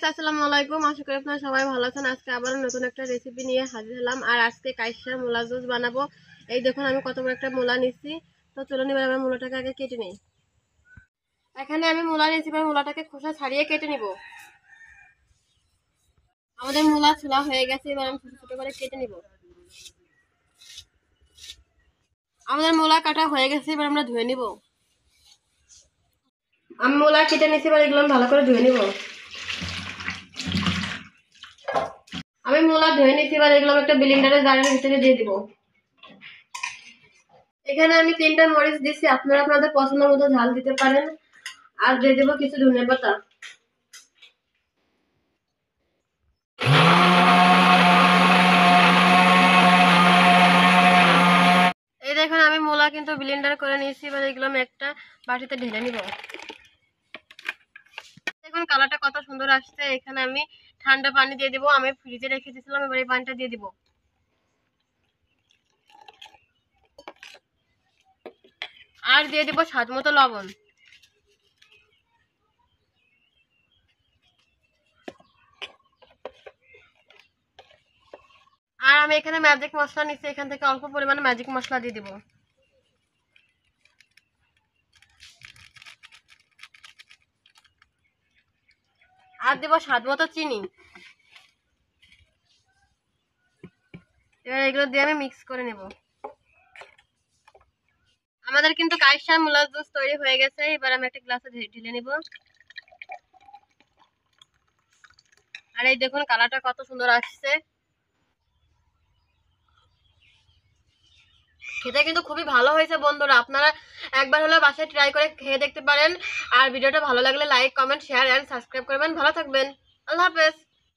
Guys, আসসালামু আলাইকুম। আশা করি আপনারা সবাই ভালো আছেন। আজকে আবার নতুন একটা রেসিপি নিয়ে হাজির হলাম। আর আজকে কাইসার মূলা জুস বানাবো। এই দেখুন আমি কত বড় একটা মূলা নিচ্ছি। তো চলুন এবার আমি মূলাটাকে আগে কেটে নিই। এখানে আমি মূলা নিচ্ছি, এবার মূলাটাকে খোসা ছাড়িয়ে কেটে নিব। আমাদের মূলা ছোলা হয়ে গেছে, এবার আমি ছোট ছোট করে কেটে নিব। আমাদের মূলা কাটা হয়ে গেছে, এবার আমরা ধুয়ে নিব। আমি মূলা কেটে নিচ্ছি, এবার এগুলো ভালো করে ধুয়ে নিব। আমি মূলা ধুয়ে নিচ্ছি, এবার এগুলো একটা ব্লেন্ডারের জারের ভিতরে দিয়ে দিব। এখানে আমি 3টা মরিচ দিচ্ছি, আপনারা আপনাদের পছন্দ মতো ঝাল দিতে পারেন। আর দিয়ে দেবো কিছু ধনে পাতা। এই দেখুন আমি মূলা কিন্তু ব্লেন্ডার করে নিয়েছি, এবার এগুলো আমি একটা বাটিতে ঢেলে নিব। দেখুন কালারটা কত সুন্দর আসছে। এখানে আমি ঠান্ডা পানি দিয়ে দিব। আমি ফ্রিজে রেখে দিয়েছিলাম, এবার এই পানিটা দিয়ে দিব। আর দিয়ে দিব স্বাদ মতো লবণ। আর আমি এখানে ম্যাজিক মশলা নিচ্ছি, এখান থেকে অল্প পরিমাণে ম্যাজিক মশলা দিয়ে দিব। আর দেব স্বাদ মতো চিনি। এবার এগুলো দিয়ে আমি মিক্স করে নেব। আমাদের কিন্তু কাইসার মূলা জুস তৈরি হয়ে গেছে। এবার আমি একটা গ্লাসে ঢেলে নিব। আর এই দেখুন কালারটা কত সুন্দর আসছে। খেতে কিন্তু খুবই ভালো হয়েছে বন্ধুরা, আপনারা একবার হলেও বাসায় ট্রাই করে খেয়ে দেখতে পারেন। আর ভিডিওটা ভালো লাগলে like, comment, share and subscribe করবেন। ভালো থাকবেন। আল্লাহ হাফেজ।